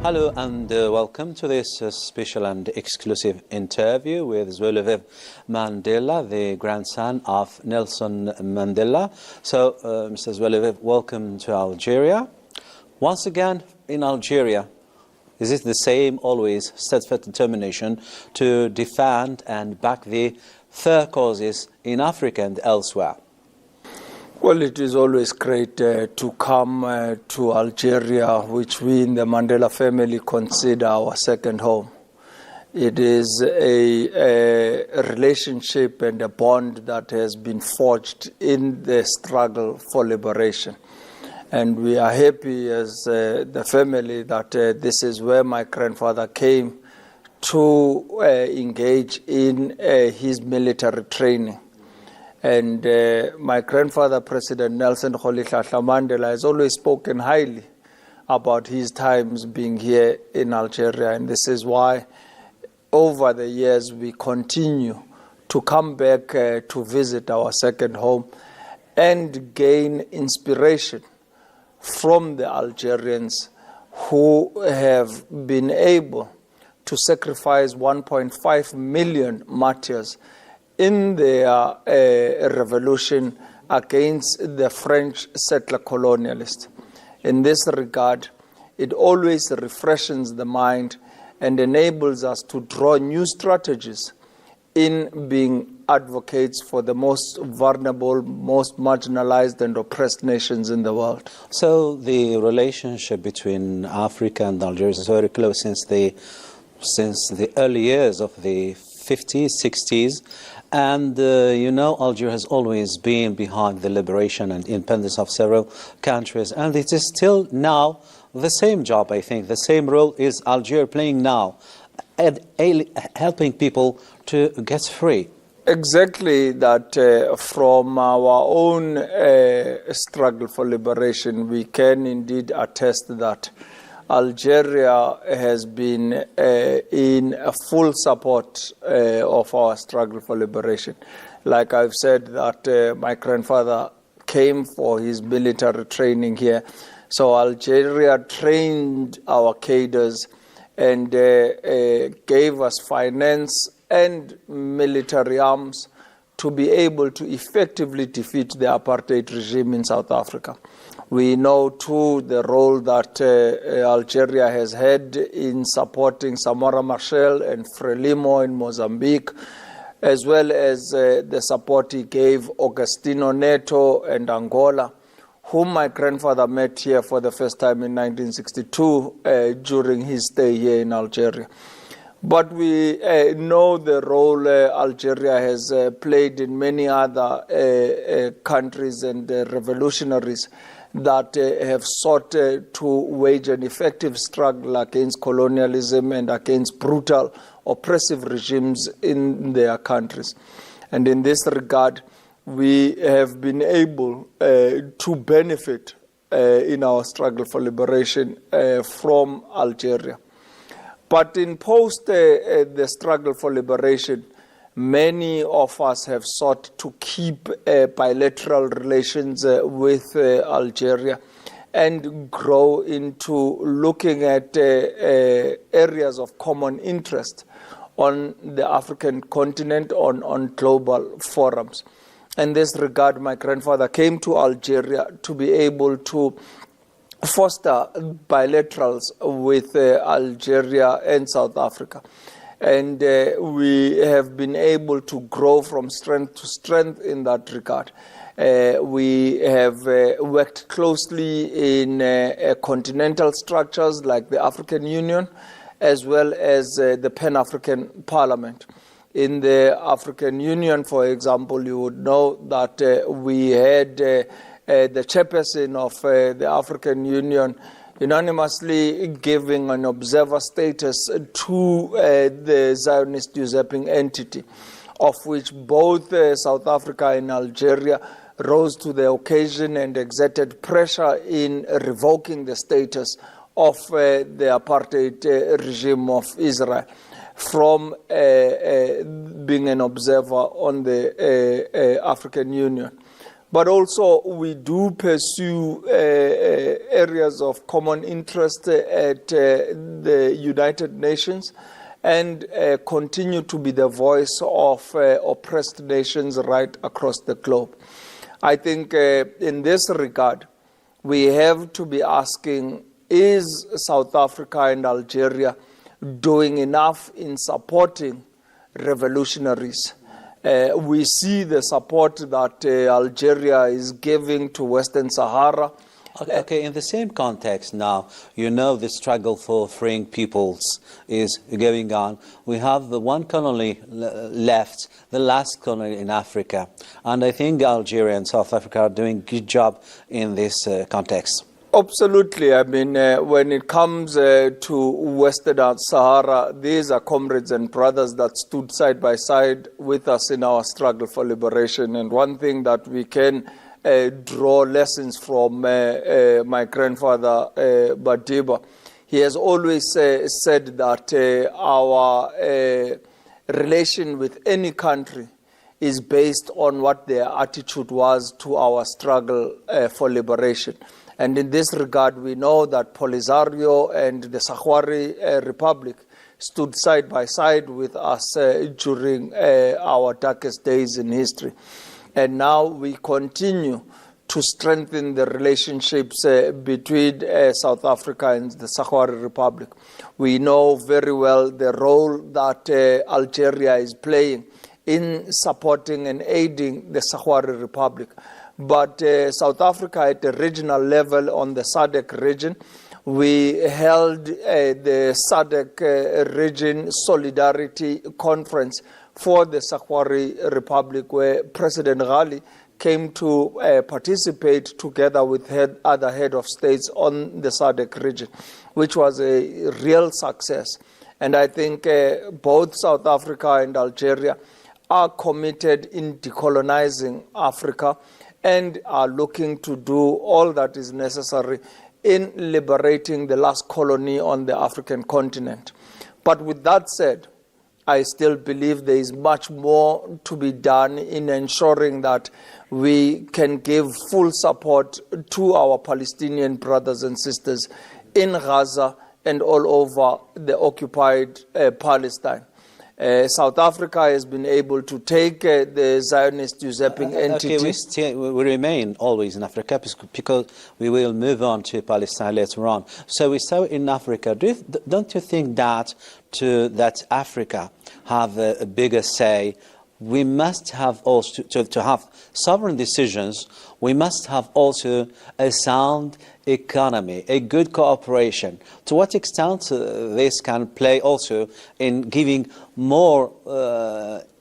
Hello and welcome to this special and exclusive interview with Zweliviv Mandela, the grandson of Nelson Mandela. So, Mr. Zweliviv, welcome to Algeria. Once again, in Algeria, is it the same always steadfast determination to defend and back the fair causes in Africa and elsewhere? Well, it is always great to come to Algeria, which we in the Mandela family consider our second home. It is a relationship and a bond that has been forged in the struggle for liberation. And we are happy as the family that this is where my grandfather came to engage in his military training. And my grandfather, President Nelson Mandela, has always spoken highly about his times being here in Algeria. And this is why, over the years, we continue to come back to visit our second home and gain inspiration from the Algerians who have been able to sacrifice 1.5 million martyrs in their revolution against the French settler colonialists. In this regard, it always refreshes the mind and enables us to draw new strategies in being advocates for the most vulnerable, most marginalized and oppressed nations in the world. So the relationship between Africa and Algeria is very close since the early years of the 50s, 60s. And, Algeria has always been behind the liberation and independence of several countries. And it is still now the same job, I think. The same role is Algeria playing now, helping people to get free. Exactly that from our own struggle for liberation, we can indeed attest that Algeria has been in full support of our struggle for liberation. Like I've said, that my grandfather came for his military training here. So Algeria trained our cadres and gave us finance and military arms to be able to effectively defeat the apartheid regime in South Africa. We know, too, the role that Algeria has had in supporting Samora Machel and Frelimo in Mozambique, as well as the support he gave Agostinho Neto and Angola, whom my grandfather met here for the first time in 1962 during his stay here in Algeria. But we know the role Algeria has played in many other countries and revolutionaries that have sought to wage an effective struggle against colonialism and against brutal, oppressive regimes in their countries. And in this regard, we have been able to benefit in our struggle for liberation from Algeria. But in post the struggle for liberation, many of us have sought to keep bilateral relations with Algeria and grow into looking at areas of common interest on the African continent, on global forums. In this regard, my grandfather came to Algeria to be able to foster bilaterals with Algeria and South Africa. And we have been able to grow from strength to strength in that regard. We have worked closely in continental structures like the African Union, as well as the Pan-African Parliament. In the African Union, for example, you would know that we had the chairperson of the African Union unanimously giving an observer status to the Zionist usurping entity, of which both South Africa and Algeria rose to the occasion and exerted pressure in revoking the status of the apartheid regime of Israel from being an observer on the African Union. But also we do pursue areas of common interest at the United Nations and continue to be the voice of oppressed nations right across the globe. I think in this regard, we have to be asking, is South Africa and Algeria doing enough in supporting revolutionaries? We see the support that Algeria is giving to Western Sahara. Okay, in the same context now, the struggle for freeing peoples is going on. We have the one colony left, the last colony in Africa. And I think Algeria and South Africa are doing a good job in this context. Absolutely. I mean, when it comes to Western Sahara, these are comrades and brothers that stood side by side with us in our struggle for liberation. And one thing that we can draw lessons from my grandfather, Madiba, he has always said that our relation with any country is based on what their attitude was to our struggle for liberation. And in this regard, we know that Polisario and the Sahrawi Republic stood side by side with us during our darkest days in history. And now we continue to strengthen the relationships between South Africa and the Sahrawi Republic. We know very well the role that Algeria is playing in supporting and aiding the Sahrawi Republic. But South Africa at the regional level on the SADC region, we held the SADC region Solidarity Conference for the Sahrawi Republic, where President Ghali came to participate together with other head of states on the SADC region, which was a real success. And I think both South Africa and Algeria are committed in decolonizing Africa and are looking to do all that is necessary in liberating the last colony on the African continent. But with that said, I still believe there is much more to be done in ensuring that we can give full support to our Palestinian brothers and sisters in Gaza and all over the occupied Palestine. South Africa has been able to take the Zionist usurping entity. Okay, we remain always in Africa because we will move on to Palestine later on. So we stay in Africa. Don't you think that that Africa have a bigger say? We must have also, to have sovereign decisions, we must have also a sound economy, a good cooperation. To what extent this can play also in giving more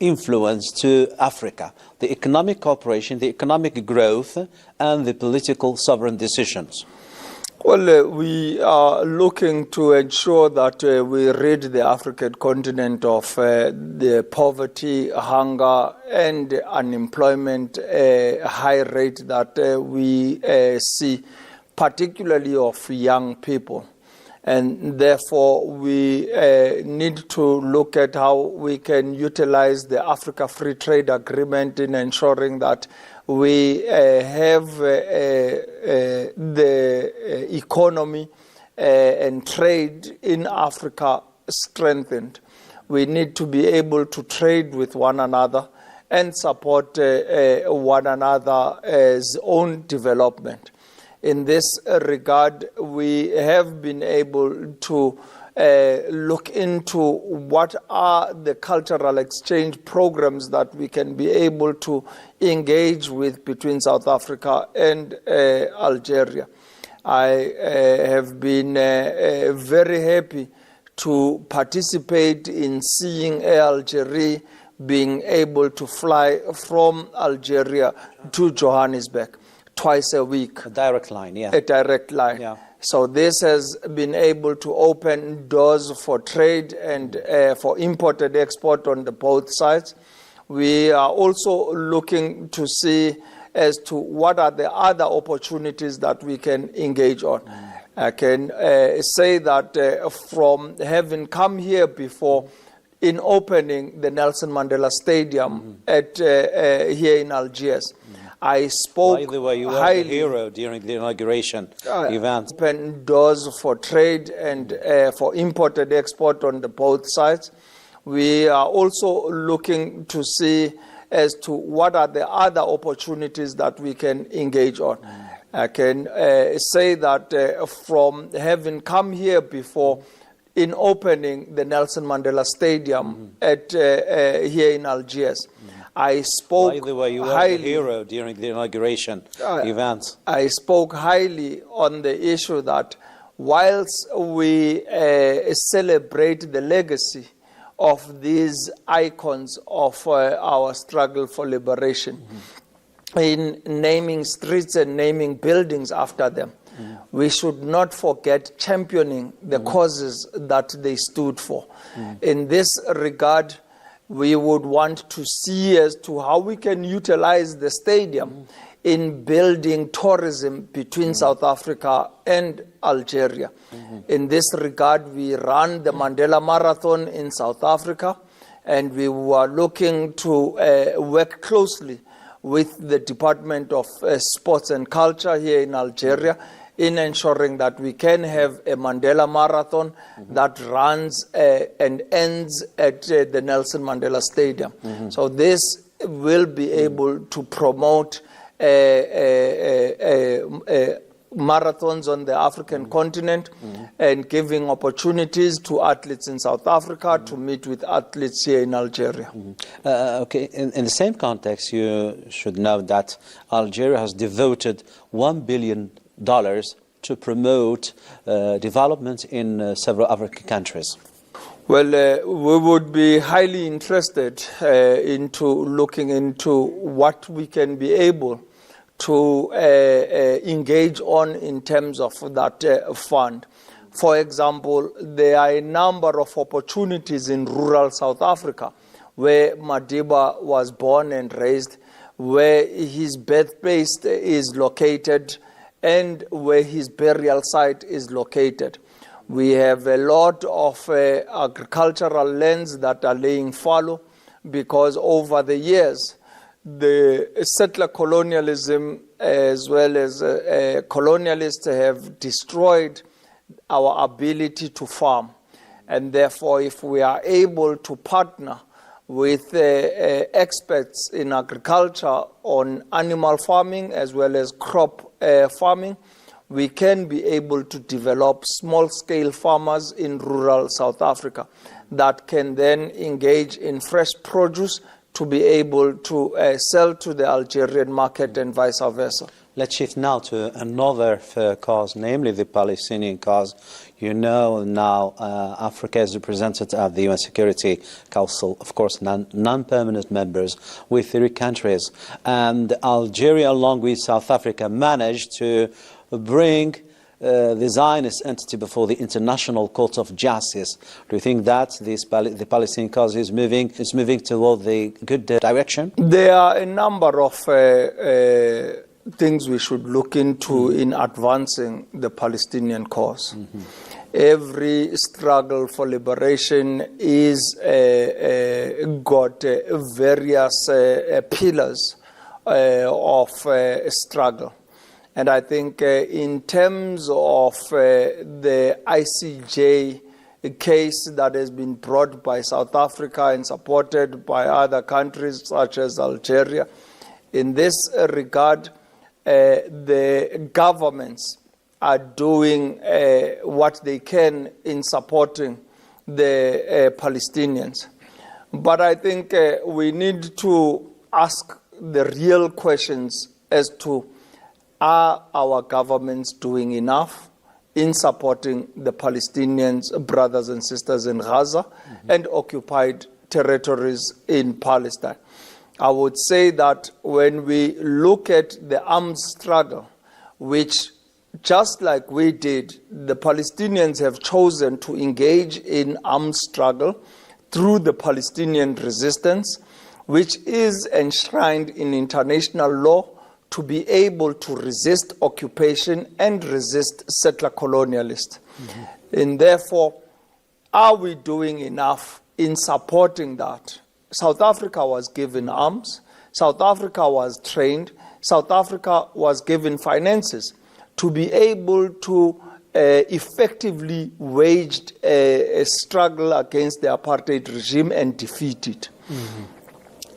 influence to Africa, the economic cooperation, the economic growth, and the political sovereign decisions? Well, we are looking to ensure that we rid the African continent of the poverty, hunger, and unemployment high rate that we see, particularly of young people. And therefore, we need to look at how we can utilize the Africa Free Trade Agreement in ensuring that we have the economy and trade in Africa strengthened. We need to be able to trade with one another and support one another's own development. In this regard, we have been able to look into what are the cultural exchange programs that we can be able to engage with between South Africa and Algeria. I have been very happy to participate in seeing Air Algeria being able to fly from Algeria to Johannesburg twice a week. A direct line, yeah. A direct line. Yeah. So this has been able to open doors for trade and for import and export on the both sides. We are also looking to see as to what are the other opportunities that we can engage on. I can say that from having come here before in opening the Nelson Mandela Stadium at here in Algiers, I spoke By the way, you were highly. the hero during the inauguration event. Open doors for trade and for import and export on the both sides. We are also looking to see as to what are the other opportunities that we can engage on. I can say that from having come here before in opening the Nelson Mandela Stadium at here in Algiers, I spoke By the way, you were highly. the hero during the inauguration event. I spoke highly on the issue that whilst we celebrate the legacy of these icons of our struggle for liberation, in naming streets and naming buildings after them, we should not forget championing the causes that they stood for. In this regard, we would want to see as to how we can utilize the stadium in building tourism between South Africa and Algeria. In this regard, we ran the Mandela Marathon in South Africa, and we were looking to work closely with the Department of Sports and Culture here in Algeria in ensuring that we can have a Mandela Marathon that runs and ends at the Nelson Mandela Stadium. So this will be able to promote marathons on the African continent and giving opportunities to athletes in South Africa to meet with athletes here in Algeria. Okay, in the same context, you should know that Algeria has devoted $1 billion to promote development in several African countries. Well, we would be highly interested into looking into what we can be able to engage on in terms of that fund. For example, there are a number of opportunities in rural South Africa where Madiba was born and raised, where his birthplace is located, and where his burial site is located. We have a lot of agricultural lands that are laying fallow because over the years, the settler colonialism as well as colonialists have destroyed our ability to farm. And therefore, if we are able to partner with experts in agriculture on animal farming as well as crop farming, we can be able to develop small-scale farmers in rural South Africa that can then engage in fresh produce to be able to sell to the Algerian market and vice versa. Let's shift now to another cause, namely the Palestinian cause. You know now Africa is represented at the UN Security Council, of course non-permanent members with 3 countries. And Algeria, along with South Africa, managed to bring the Zionist entity before the International Court of Justice. Do you think that the Palestinian cause is moving toward the good direction? There are a number of things we should look into in advancing the Palestinian cause. Every struggle for liberation is got various pillars of struggle. And I think in terms of the ICJ case that has been brought by South Africa and supported by other countries such as Algeria, in this regard, the governments are doing what they can in supporting the Palestinians. But I think we need to ask the real questions as to, are our governments doing enough in supporting the Palestinians, brothers and sisters in Gaza and occupied territories in Palestine? I would say that when we look at the armed struggle, which just like we did, the Palestinians have chosen to engage in armed struggle through the Palestinian resistance, which is enshrined in international law to be able to resist occupation and resist settler colonialists. And therefore, are we doing enough in supporting that? South Africa was given arms. South Africa was trained. South Africa was given finances to be able to effectively wage a struggle against the apartheid regime and defeat it.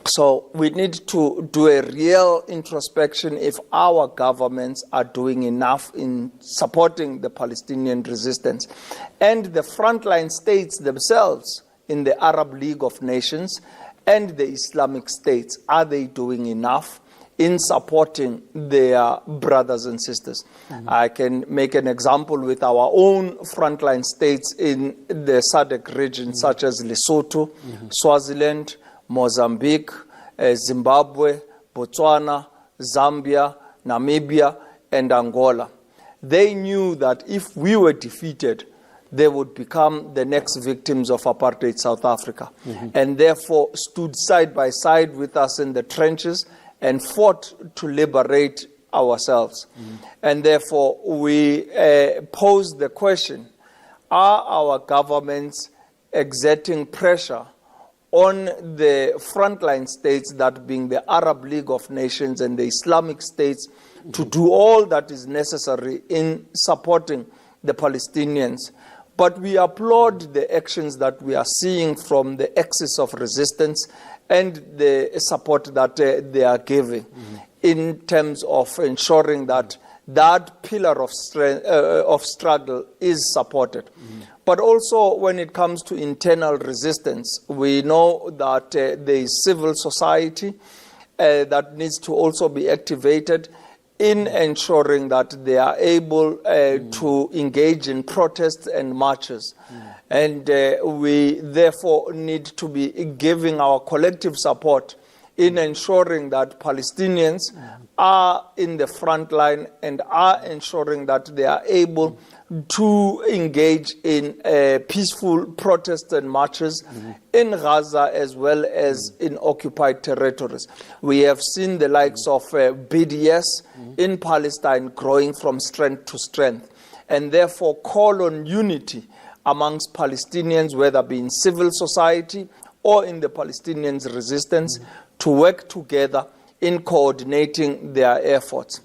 So we need to do a real introspection if our governments are doing enough in supporting the Palestinian resistance. And the frontline states themselves in the Arab League of Nations and the Islamic states, are they doing enough in supporting their brothers and sisters? I can make an example with our own frontline states in the SADC region, such as Lesotho, Swaziland, Mozambique, Zimbabwe, Botswana, Zambia, Namibia, and Angola. They knew that if we were defeated, they would become the next victims of apartheid South Africa, and therefore stood side by side with us in the trenches and fought to liberate ourselves. And therefore we pose the question, are our governments exerting pressure on the frontline states, that being the Arab League of Nations and the Islamic states, to do all that is necessary in supporting the Palestinians? But we applaud the actions that we are seeing from the axis of resistance and the support that they are giving in terms of ensuring that that pillar of strength, of struggle is supported. But also when it comes to internal resistance, we know that there is civil society that needs to also be activated in ensuring that they are able to engage in protests and marches. And we therefore need to be giving our collective support in ensuring that Palestinians are in the front line and are ensuring that they are able to engage in peaceful protests and marches in Gaza as well as in occupied territories. We have seen the likes of BDS in Palestine growing from strength to strength, and therefore call on unity amongst Palestinians, whether it be in civil society or in the Palestinians' resistance, to work together in coordinating their efforts.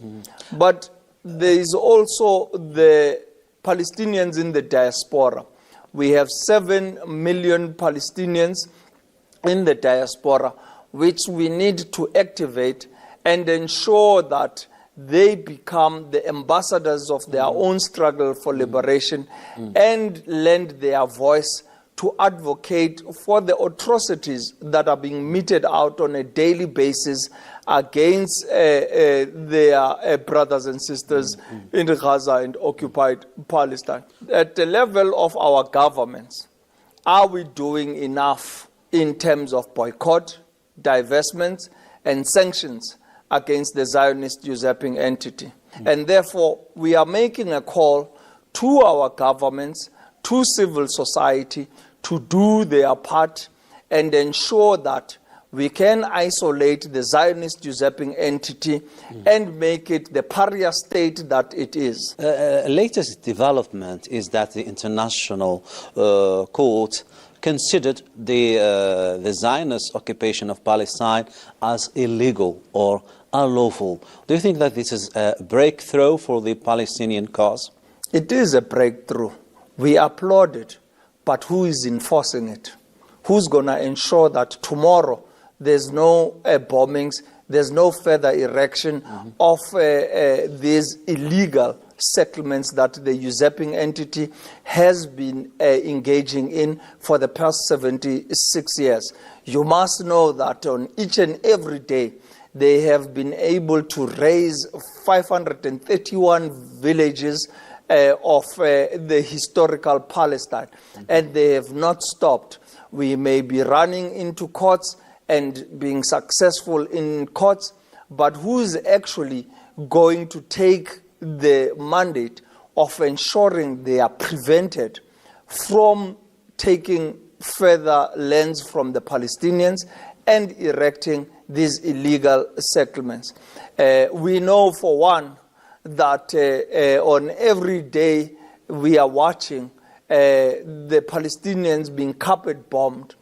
But there is also the Palestinians in the diaspora. We have 7 million Palestinians in the diaspora, which we need to activate and ensure that they become the ambassadors of their own struggle for liberation and lend their voice to advocate for the atrocities that are being meted out on a daily basis against their brothers and sisters in Gaza and occupied Palestine. At the level of our governments, are we doing enough in terms of boycott, divestments, and sanctions against the Zionist usurping entity? And therefore, we are making a call to our governments, to civil society, to do their part and ensure that we can isolate the Zionist usurping entity and make it the pariah state that it is. Latest development is that the International Court considered the Zionist occupation of Palestine as illegal or unlawful. Do you think that this is a breakthrough for the Palestinian cause? It is a breakthrough. We applaud it. But who is enforcing it? Who's going to ensure that tomorrow there's no bombings, there's no further erection of these illegal settlements that the usurping entity has been engaging in for the past 76 years? You must know that on each and every day, they have been able to raise 531 villages of the historical Palestine, and they have not stopped. We may be running into courts and being successful in courts, but who is actually going to take the mandate of ensuring they are prevented from taking further lands from the Palestinians and erecting these illegal settlements? We know, for one, that on every day we are watching the Palestinians being carpet bombed.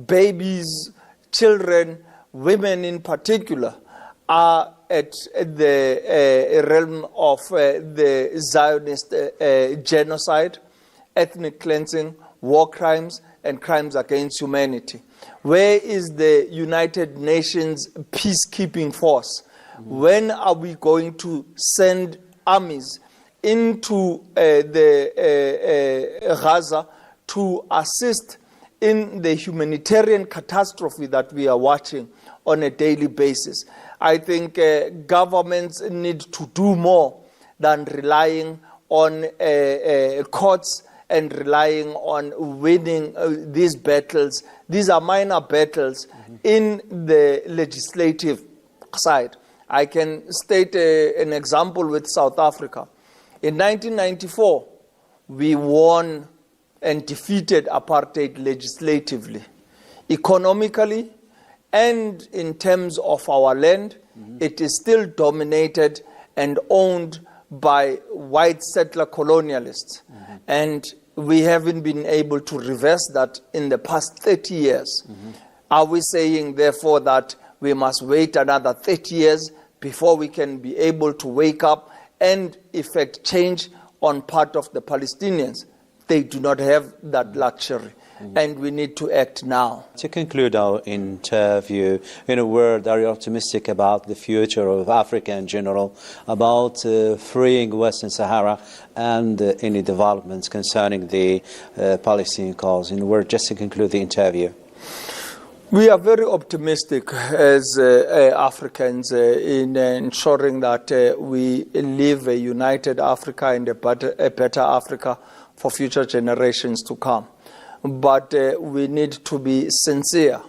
Babies, children, women in particular are at the realm of the Zionist genocide, ethnic cleansing, war crimes, and crimes against humanity? Where is the United Nations peacekeeping force? When are we going to send armies into Gaza to assist in the humanitarian catastrophe that we are watching on a daily basis? I think governments need to do more than relying on courts and relying on winning these battles. These are minor battles in the legislative side. I can state an example with South Africa. In 1994, we won and defeated apartheid legislatively. Economically and in terms of our land, it is still dominated and owned by white settler colonialists. And we haven't been able to reverse that in the past 30 years. Are we saying, therefore, that we must wait another 30 years before we can be able to wake up and effect change on part of the Palestinians? They do not have that luxury, and we need to act now. To conclude our interview, in a word, are you optimistic about the future of Africa in general, about freeing Western Sahara and any developments concerning the Palestinian cause? In a word, just to conclude the interview. We are very optimistic as Africans in ensuring that we live a united Africa and a better Africa for future generations to come. But we need to be sincere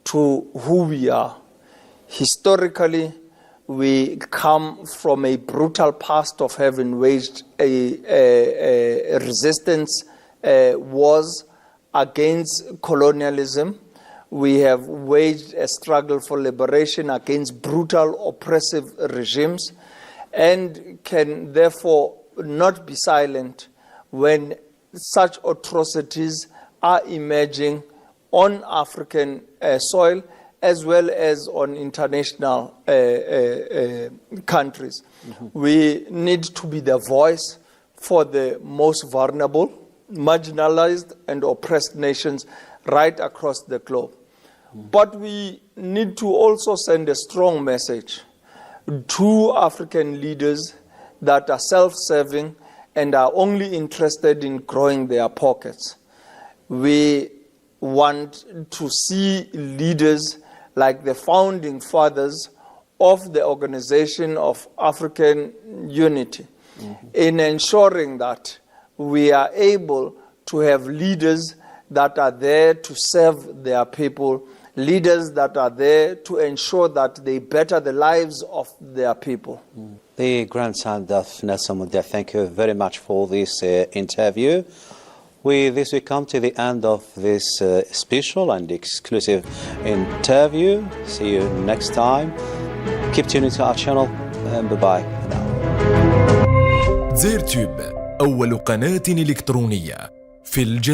to who we are. Historically, we come from a brutal past of having waged a resistance wars against colonialism. We have waged a struggle for liberation against brutal, oppressive regimes, and can therefore not be silent when such atrocities are emerging on African soil as well as on international countries. We need to be the voice for the most vulnerable, marginalized and oppressed nations right across the globe. But we need to also send a strong message to African leaders that are self-serving and are only interested in growing their pockets. We want to see leaders like the founding fathers of the Organization of African Unity in ensuring that we are able to have leaders that are there to serve their people, leaders that are there to ensure that they better the lives of their people. The grandson of Nelson Mandela, thank you very much for this interview. With this, we come to the end of this special and exclusive interview. See you next time. Keep tuning to our channel, and bye-bye for now. دزاير تيوب، أول قناة إلكترونية في الجزائر.